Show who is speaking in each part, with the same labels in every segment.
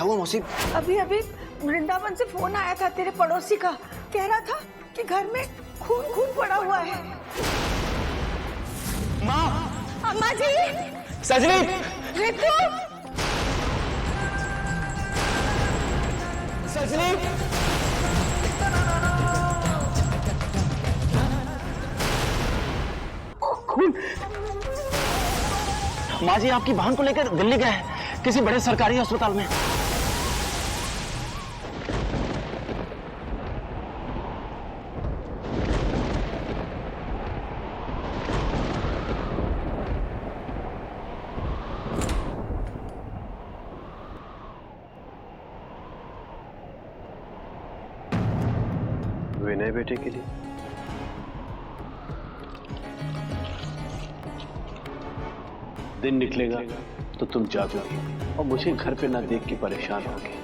Speaker 1: क्या हुआ मौसी?
Speaker 2: अभी अभी वृंदावन से फोन आया था तेरे पड़ोसी का, कह रहा था कि घर में खून खून पड़ा हुआ है।
Speaker 1: माँ!
Speaker 2: अम्मा जी!
Speaker 1: सजनी!
Speaker 2: रितु!
Speaker 1: सजनी! खून! माँ जी आपकी बहन को लेकर दिल्ली गए हैं, किसी बड़े सरकारी अस्पताल में। विनय बेटे के लिए दिन निकलेगा तो तुम जागोगे और मुझे घर पे ना देख के परेशान होगे।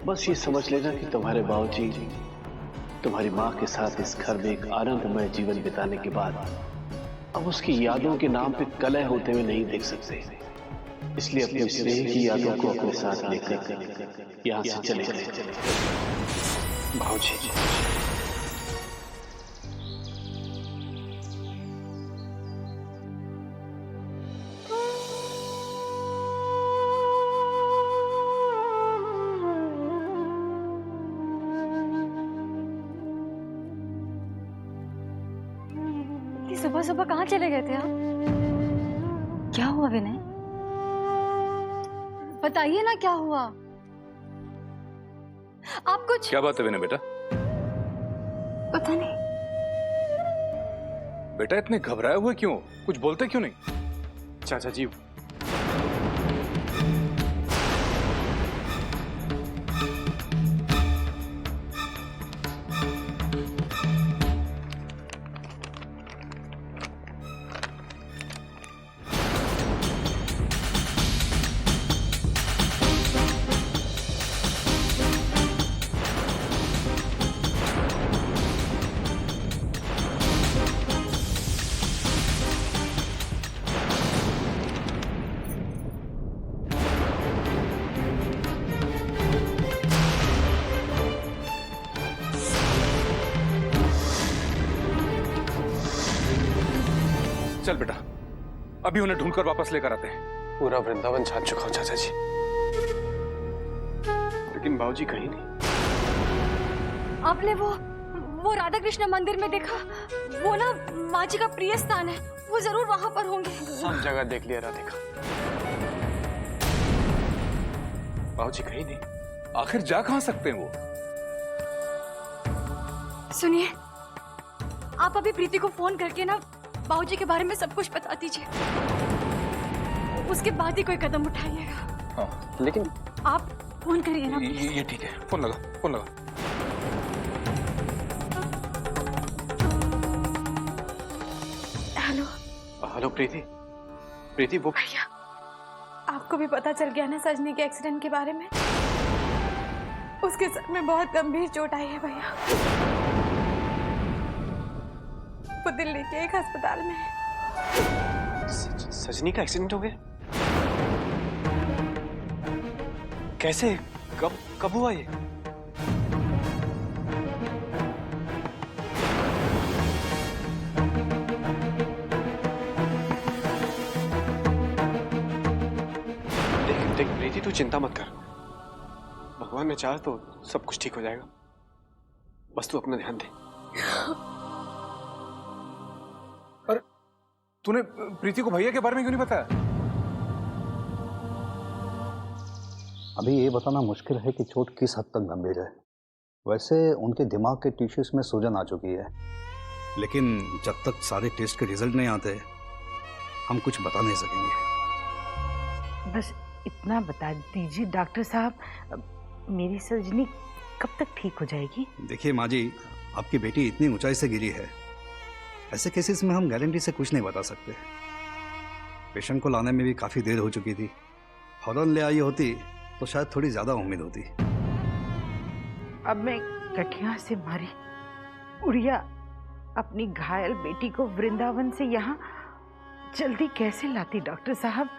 Speaker 1: बस ये समझ लेना कि तुम्हारे बाबूजी तुम्हारी माँ के साथ इस घर में एक आनंदमय जीवन बिताने के बाद अब उसकी यादों के नाम पे कलह होते हुए नहीं देख सकते। इसलिए अपने स्नेह की यादों को अपने साथ लेकर यहाँ से चले गए। बाबूजी
Speaker 3: सुबह सुबह कहाँ चले गए थे आप? क्या हुआ विनय? बताइए ना क्या हुआ। आप कुछ
Speaker 4: क्या बात है विनय बेटा?
Speaker 3: पता नहीं।
Speaker 4: बेटा इतने घबराए हुए क्यों? कुछ बोलते क्यों नहीं?
Speaker 1: चाचा जी
Speaker 4: चल बेटा, अभी उन्हें ढूंढकर वापस लेकर आते हैं।
Speaker 1: पूरा वृंदावन छान चुका हूं चाचा जी, लेकिन बाबूजी कहीं नहीं।
Speaker 3: आपने वो राधा कृष्ण मंदिर में देखा? वो ना माँ जी का प्रिय स्थान है, वो जरूर वहां पर होंगे।
Speaker 1: सब जगह देख लिया राधिका, बाबूजी कहीं नहीं।
Speaker 4: आखिर जा कहां सकते हैं वो?
Speaker 3: सुनिए, आप अभी प्रीति को फोन करके ना बाबूजी के बारे में सब कुछ बता दीजिए, उसके बाद ही कोई कदम उठाइएगा।
Speaker 4: हाँ,
Speaker 1: लेकिन
Speaker 3: आप फोन करिए ना।
Speaker 4: ये ठीक है, फोन लगा, फोन लगा।
Speaker 3: हेलो
Speaker 1: हेलो प्रीति, प्रीति वो
Speaker 3: भैया, आपको भी पता चल गया ना सजनी के एक्सीडेंट के बारे में? उसके सर में बहुत गंभीर चोट आई है भैया, वो दिल्ली के एक अस्पताल में है।
Speaker 1: सजनी का एक्सीडेंट हो गया? कैसे? कब हुआ ये? देख प्रीति, तू चिंता मत कर, भगवान ने चाहा तो सब कुछ ठीक हो जाएगा। बस तू अपना ध्यान दे।
Speaker 4: अरे तूने प्रीति को भैया के बारे में क्यों नहीं बताया?
Speaker 5: अभी ये बताना मुश्किल है कि चोट किस हद तक गंभीर है। वैसे उनके दिमाग के टिश्यूज में सूजन आ चुकी है, लेकिन जब तक सारे टेस्ट के रिजल्ट नहीं आते हम कुछ बता नहीं सकेंगे।
Speaker 2: बस इतना बता दीजिए डॉक्टर साहब, मेरी सजनी कब तक ठीक हो जाएगी?
Speaker 5: देखिए माँ जी, आपकी बेटी इतनी ऊंचाई से गिरी है, ऐसे केसेस में हम गारंटी से कुछ नहीं बता सकते। पेशेंट को लाने में भी काफ़ी देर हो चुकी थी, फौरन ले आई होती तो शायद थोड़ी ज़्यादा उम्मीद होती।
Speaker 2: अब मैं कठिया से मारी उड़िया अपनी घायल बेटी को वृंदावन से यहाँ जल्दी कैसे लाती डॉक्टर साहब?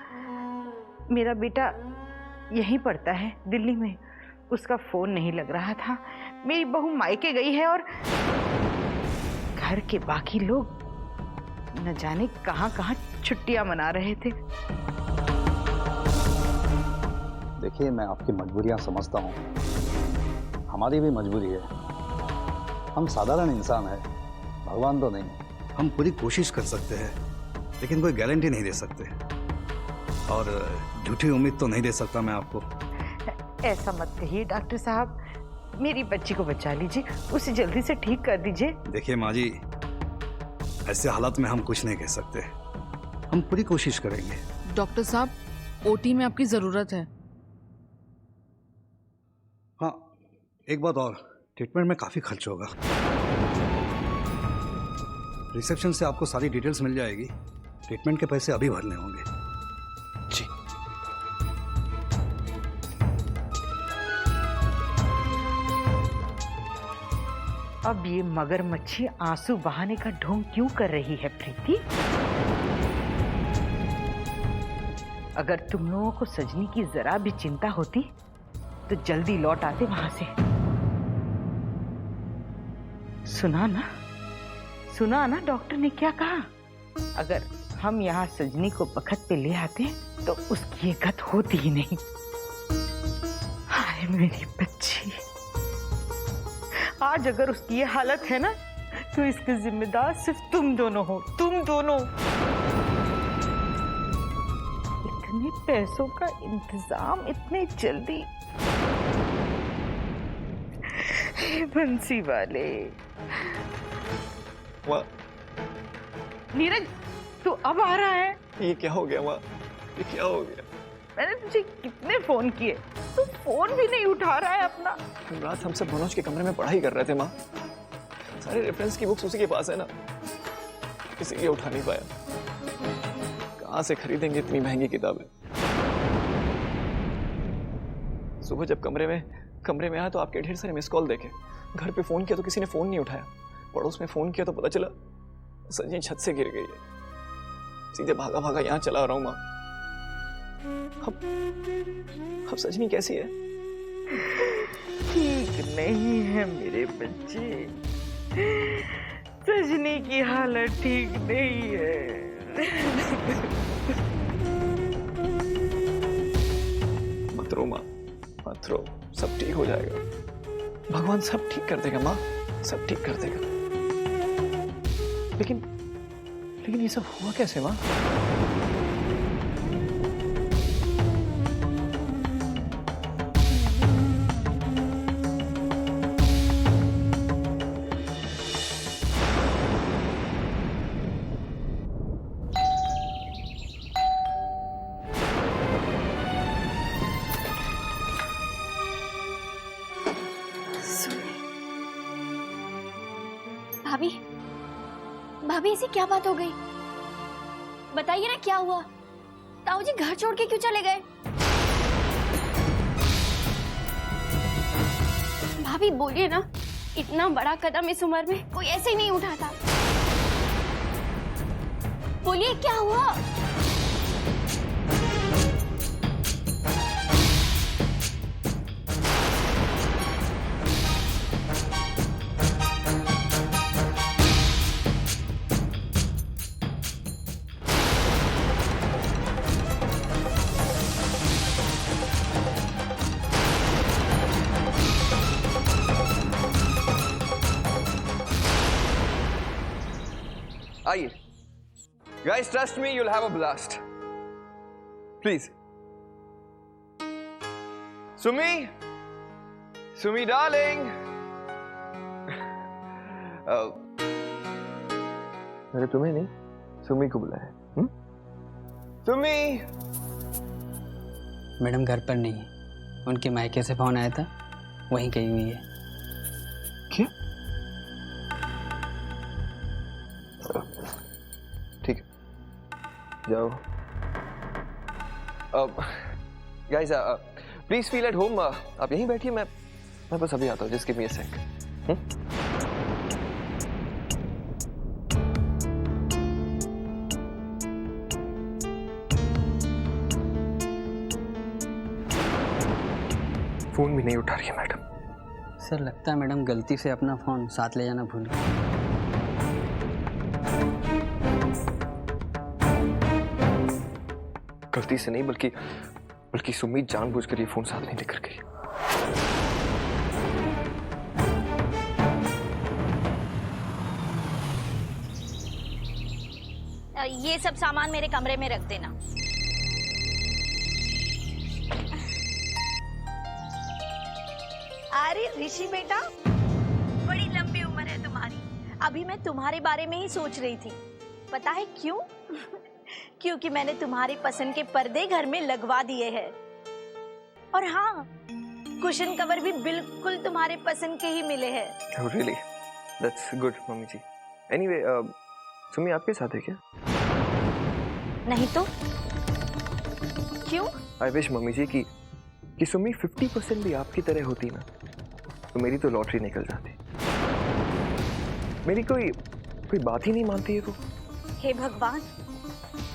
Speaker 2: मेरा बेटा यहीं पढ़ता है दिल्ली में। उसका फोन नहीं लग रहा था। मेरी बहू मायके गई है और घर के बाकी लोग न जाने कहां कहां छुट्टियां मना रहे थे।
Speaker 5: देखिए, मैं आपकी मजबूरियां समझता हूँ, हमारी भी मजबूरी है। हम साधारण इंसान हैं, भगवान तो नहीं। हम पूरी कोशिश कर सकते हैं, लेकिन कोई गारंटी नहीं दे सकते, और झूठी उम्मीद तो नहीं दे सकता मैं आपको।
Speaker 2: ऐसा मत कहिए डॉक्टर साहब, मेरी बच्ची को बचा लीजिए, उसे जल्दी से ठीक कर दीजिए।
Speaker 5: देखिए माँ जी, ऐसे हालात में हम कुछ नहीं कह सकते, हम पूरी कोशिश करेंगे।
Speaker 6: डॉक्टर साहब, ओटी में आपकी जरूरत है।
Speaker 5: हाँ, एक बात और, ट्रीटमेंट में काफी खर्च होगा। रिसेप्शन से आपको सारी डिटेल्स मिल जाएगी। ट्रीटमेंट के पैसे अभी भरने होंगे।
Speaker 4: जी।
Speaker 2: अब ये मगरमच्छी आंसू बहाने का ढोंग क्यों कर रही है प्रीति? अगर तुम लोगों को सजनी की जरा भी चिंता होती तो जल्दी लौट आते वहां से। सुना ना डॉक्टर ने क्या कहा? अगर हम यहाँ सजनी को बखत पे ले आते तो उसकी ये गत होती ही नहीं। हाय मेरी बच्ची, आज अगर उसकी ये हालत है ना तो इसके जिम्मेदार सिर्फ तुम दोनों हो, तुम दोनों। इतने पैसों का इंतजाम इतने जल्दी? हे बंसी वाले।
Speaker 7: माँ,
Speaker 2: नीरज, तू अब आ रहा है?
Speaker 7: ये क्या हो गया माँ? ये क्या हो गया?
Speaker 2: मैंने तुझे कितने फोन किए, तू फोन भी नहीं उठा रहा है अपना।
Speaker 7: रात हम सब मनोज के कमरे में पढ़ाई कर रहे थे माँ। सारे रेफरेंस की बुक्स उसी के पास है ना, इसीलिए उठा नहीं पाया। कहाँ से खरीदेंगे इतनी महंगी किताबें? सुबह जब कमरे में आया तो आपके ढेर सारे मिस कॉल देखे। घर पे फोन किया तो किसी ने फोन नहीं उठाया। पड़ोस में फोन किया तो पता चला सजनी छत से गिर गई है। सीधे भागा भागा यहाँ चला रहा हूँ माँ। अब सजनी कैसी है?
Speaker 2: ठीक नहीं है मेरे बच्चे, सजनी की हालत ठीक नहीं है।
Speaker 7: मत रो माँ, मत रो, सब ठीक हो जाएगा। भगवान सब ठीक कर देगा माँ, सब ठीक कर देगा। लेकिन ये सब हुआ कैसे माँ?
Speaker 8: भाभी, भाभी इसे क्या बात हो गई? बताइए ना क्या हुआ? ताऊ जी घर छोड़ के क्यों चले गए? भाभी बोलिए ना, इतना बड़ा कदम इस उम्र में कोई ऐसे ही नहीं उठाता। बोलिए क्या हुआ?
Speaker 7: आइए guys, trust me, you'll have a blast. Please. Sumi darling. मैंने तुम्हें नहीं, सुमी को बुलाया। सुमी।
Speaker 9: मैडम घर पर नहीं है, उनके मायके से फोन आया था, वहीं गई हुई है।
Speaker 7: क्या? ठीक है, जाओ। Guys, please feel at home. आप यहीं बैठिए, मैं बस अभी आता हूँ। जस्ट गिव मी अ सेक। फोन भी नहीं उठा रही है मैडम।
Speaker 9: सर लगता है मैडम गलती से अपना फ़ोन साथ ले जाना भूल गए।
Speaker 7: गलती से नहीं बल्कि सुमित जानबूझकर ये फोन साथ नहीं लेकर गई।
Speaker 8: ये सब सामान मेरे कमरे में रख देना। अरे ऋषि बेटा, बड़ी लंबी उम्र है तुम्हारी। अभी मैं तुम्हारे बारे में ही सोच रही थी। पता है क्यों? क्योंकि मैंने तुम्हारी पसंद के पर्दे घर में लगवा दिए हैं। और हाँ, कुशन कवर भी बिल्कुल तुम्हारे पसंद के ही मिले हैं।
Speaker 7: Oh, really? That's good, mummy ji. Anyway, Sumi आपके साथ है क्या?
Speaker 8: नहीं तो क्यों?
Speaker 7: I wish मम्मी जी कि सुमी 50% भी आपकी तरह होती ना, तो मेरी तो लॉटरी निकल जाती। मेरी कोई बात ही नहीं मानती है वो।
Speaker 8: हे भगवान,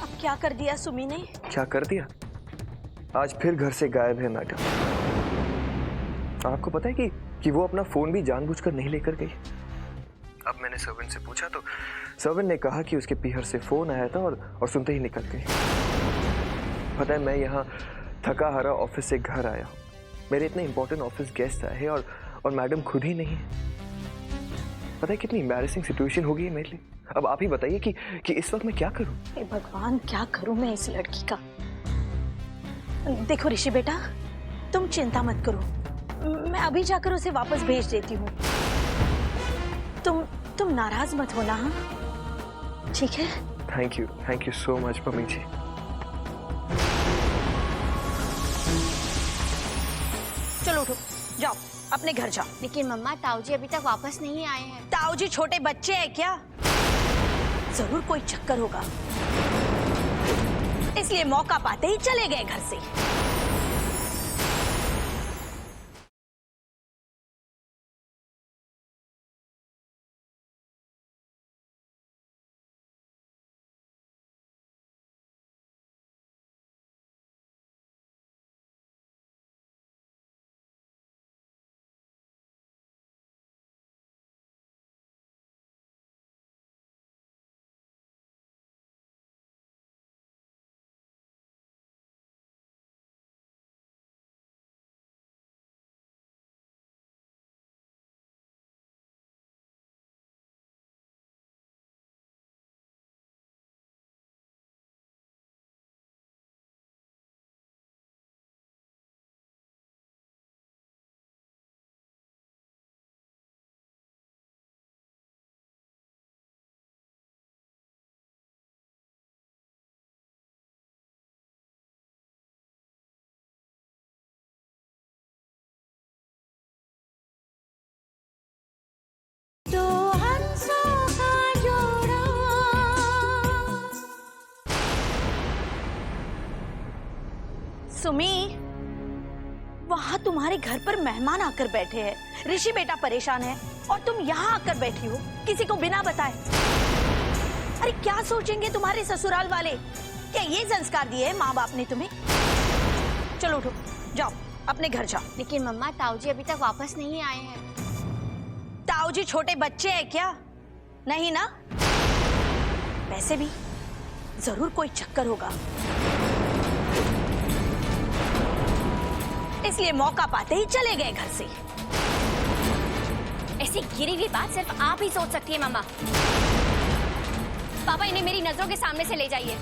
Speaker 8: अब क्या कर दिया सुमी ने?
Speaker 7: क्या कर दिया? आज फिर घर से गायब है मैडम। आपको पता है कि वो अपना फोन भी जानबूझकर नहीं लेकर गई। अब मैंने सर्वेंट से पूछा तो सर्वेंट ने कहा कि उसके पीहर से फोन आया था और सुनते ही निकल गई। पता है, मैं यहाँ थका हारा ऑफिस से घर आया हूँ। मेरे इतने इंपॉर्टेंट ऑफिस गेस्ट आए हैं और मैडम खुद ही नहीं है। पता है कितनी एम्बैरेसिंग सिचुएशन होगी मेरे लिए। अब आप ही बताइए कि इस वक्त मैं क्या करूं?
Speaker 8: हे भगवान, क्या करूं मैं इस लड़की का? देखो ऋषि बेटा, तुम चिंता मत करो, मैं अभी जाकर उसे वापस भेज देती हूँ। तुम नाराज मत होना, हाँ? ठीक है?
Speaker 7: Thank you so much mummy ji.
Speaker 8: चलो उठो, जाओ अपने घर जाओ।
Speaker 10: लेकिन मम्मा, ताऊ जी अभी तक वापस नहीं आए हैं।
Speaker 8: ताऊ जी छोटे बच्चे हैं क्या? जरूर कोई चक्कर होगा, इसलिए मौका पाते ही चले गए घर से। सुमी, वहां तुम्हारे घर पर मेहमान आकर बैठे हैं। ऋषि बेटा परेशान है और तुम यहाँ आकर बैठी हो किसी को बिना बताए। अरे क्या सोचेंगे तुम्हारे ससुराल वाले? क्या ये संस्कार दिए हैं माँ बाप ने तुम्हें? चलो उठो, जाओ अपने घर जाओ।
Speaker 10: लेकिन मम्मा, ताऊ जी अभी तक वापस नहीं आए हैं।
Speaker 8: ताऊ जी छोटे बच्चे हैं क्या? नहीं ना? वैसे भी जरूर कोई चक्कर होगा, इसलिए मौका पाते ही चले गए घर से।
Speaker 10: ऐसी गिरी हुई बात सिर्फ आप ही सोच सकती है मम्मा। पापा, इन्हें मेरी नजरों के सामने से ले जाइए,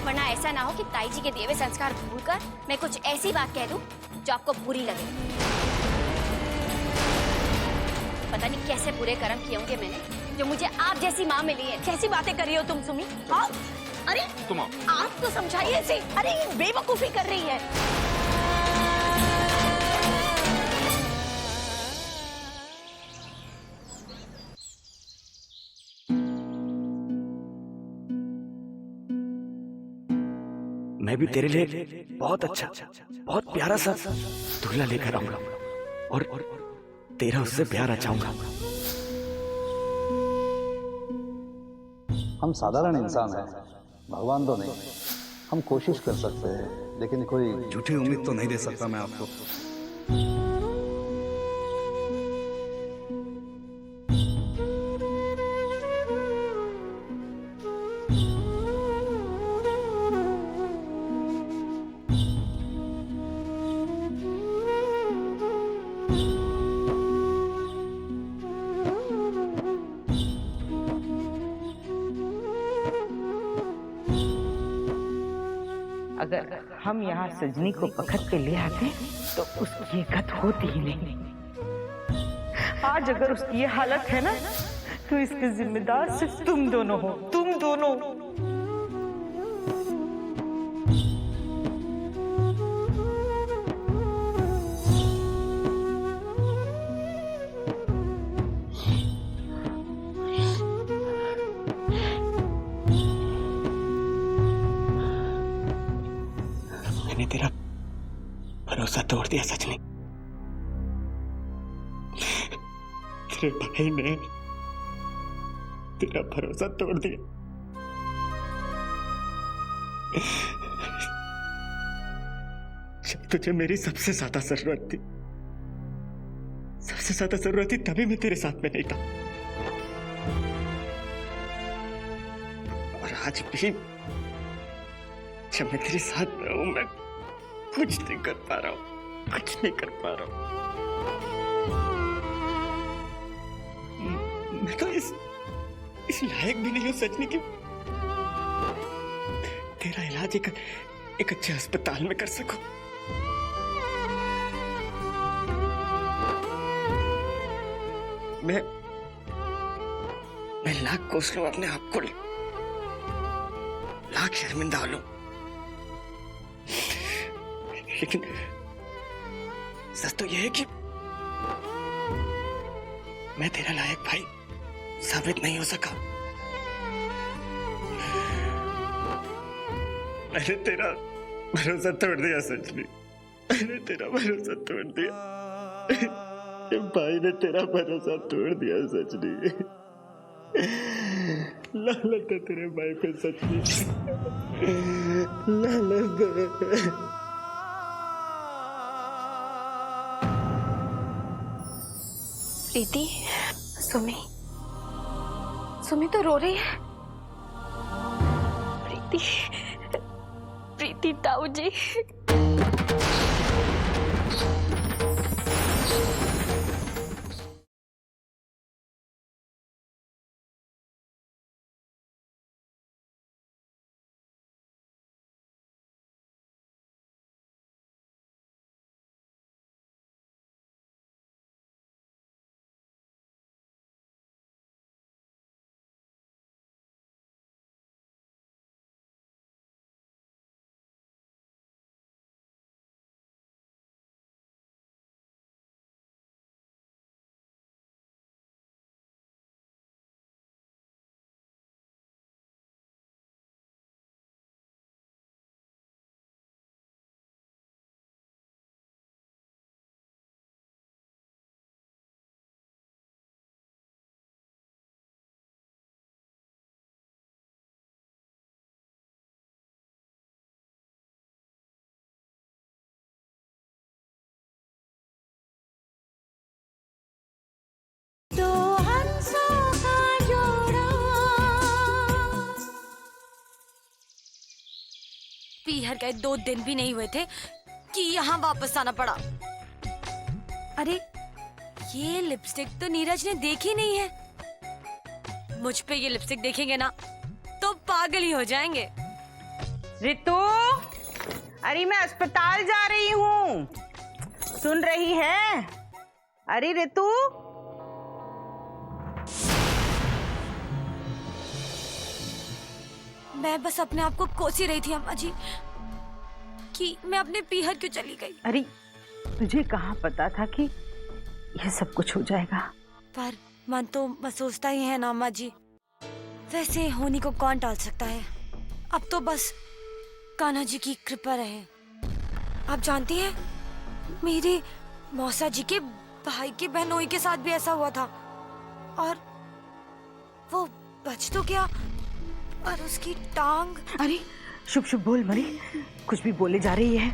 Speaker 10: वरना ऐसा ना हो कि ताई जी के दिए हुए संस्कार भूलकर मैं कुछ ऐसी बात कह दूं जो आपको बुरी लगे। पता नहीं कैसे बुरे कर्म किए होंगे मैंने जो मुझे आप जैसी माँ मिली है।
Speaker 8: कैसी बातें कर रही हो तुम सुमी? हाँ? अरे
Speaker 4: तुम
Speaker 8: आप तो समझाइए इसे। अरे ये बेवकूफी कर रही है।
Speaker 11: मैं भी तेरे लिए बहुत अच्छा, बहुत प्यारा सा दूल्हा लेकर आऊंगा और तेरा उससे प्यार रचाऊंगा।
Speaker 5: हम साधारण इंसान हैं, भगवान तो नहीं। हम कोशिश कर सकते हैं लेकिन कोई झूठी उम्मीद तो नहीं दे सकता मैं आपको।
Speaker 2: अगर हम यहाँ सजनी को पकड़ के ले आते तो उसकी ये गत होती ही नहीं। आज अगर उसकी ये हालत है ना तो इसके जिम्मेदार सिर्फ तुम दोनों हो, तुम दोनों।
Speaker 11: मैंने तेरा भरोसा तोड़ दिया सजनी। तेरे भाई ने तेरा भरोसा तोड़ दिया। जब तुझे मेरी सबसे ज्यादा जरूरत थी, सबसे ज्यादा जरूरत थी, तभी मैं तेरे साथ में नहीं था। और आज भी जब मैं तेरे साथ में हूं, मैं कुछ नहीं कर पा रहा हूं, कुछ नहीं कर पा रहा हूं। मैं तो इस लायक भी नहीं हूं सजनी की तेरा इलाज एक अच्छे अस्पताल में कर सकूं। मैं लाख कोस लूं अपने आप को, लाख शर्मिंदा हो लूं, लेकिन सच तो यह है कि मैं तेरा लायक भाई साबित नहीं हो सका। मैंने तेरा भरोसा तोड़ दिया सजनी, मैंने तेरा भरोसा तोड़ दिया। भाई ने तेरा भरोसा तोड़ दिया सजनी। लानत है तेरे भाई पे सजनी, लानत है।
Speaker 8: प्रीति, सुमी तो रो रही है। प्रीति ताऊ जी।
Speaker 10: पीहर गए 2 दिन भी नहीं हुए थे कि यहाँ वापस आना पड़ा। अरे ये लिपस्टिक तो नीरज ने देखी नहीं है। मुझ पे ये लिपस्टिक देखेंगे ना तो पागल ही हो जाएंगे।
Speaker 2: रितु, अरे मैं अस्पताल जा रही हूँ, सुन रही है? अरे रितु,
Speaker 10: मैं बस अपने आप को कोस ही रही थी अम्मा जी कि मैं अपने पीहर क्यों चली गई।
Speaker 2: अरे तुझे कहाँ पता था कि यह सब कुछ हो जाएगा?
Speaker 10: पर मन तो महसूसता ही है ना अम्मा जी। वैसे होनी को कौन टाल सकता है। अब तो बस कान्हा जी की कृपा रहे। आप जानती हैं, मेरे मौसा जी के भाई के बहनोई के साथ भी ऐसा हुआ था और वो बच तो गया, पर उसकी टांग।
Speaker 2: अरे शुभ शुभ बोल मरी, कुछ भी बोले जा रही है।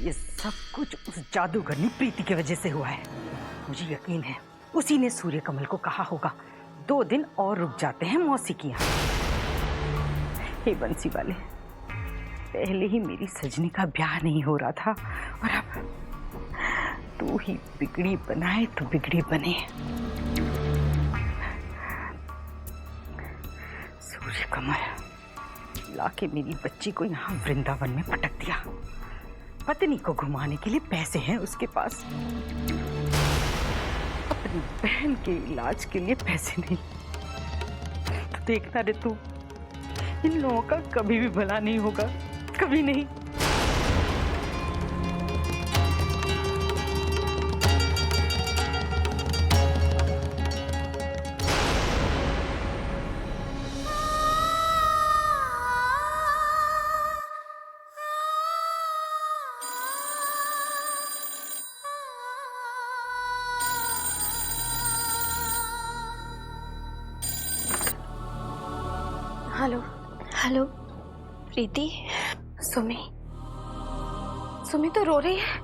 Speaker 2: ये सब कुछ उस जादूगरनी प्रीति की वजह से हुआ है। मुझे यकीन है उसी ने सूर्य कमल को कहा होगा 2 दिन और रुक जाते हैं मौसी की यहाँ। हे बंसी वाले, पहले ही मेरी सजनी का ब्याह नहीं हो रहा था और अब तू ही बिगड़ी बनाए तो बिगड़ी बने। सूर्य कमल लाके मेरी बच्ची को यहाँ वृंदावन में पटक दिया। पत्नी को घुमाने के लिए पैसे हैं उसके पास, अपनी बहन के इलाज के लिए पैसे नहीं। तो देखना रे तू, इन लोगों का कभी भी भला नहीं होगा, कभी नहीं।
Speaker 3: हेलो
Speaker 8: हेलो प्रीति।
Speaker 3: सुमी, सुमी तो रो रही है।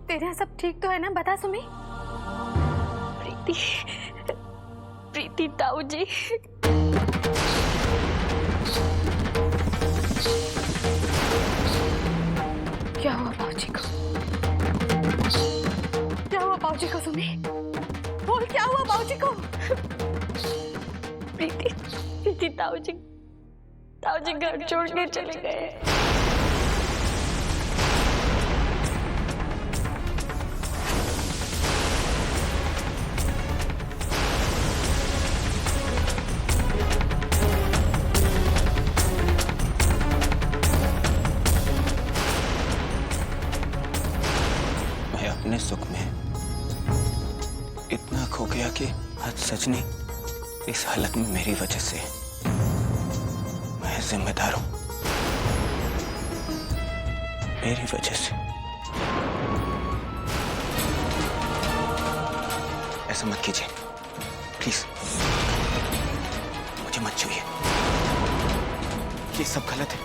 Speaker 3: तेरे यहाँ सब ठीक तो है ना? बता सुमी।
Speaker 8: प्रीति, प्रीति ताऊ जी।
Speaker 3: क्या हुआ बाबूजी को? क्या हुआ बाबूजी को? सुमी बोल, क्या हुआ बाबूजी को?
Speaker 8: प्रीति, प्रीति ताऊ जी घर छोड़ के चले गए।
Speaker 12: मैं अपने सुख में इतना खो गया कि आज सजनी इस हालत में मेरी वजह से। मैं जिम्मेदार हूं, मेरी वजह से। ऐसा मत कीजिए प्लीज, मुझे मत छूइए, ये सब गलत है।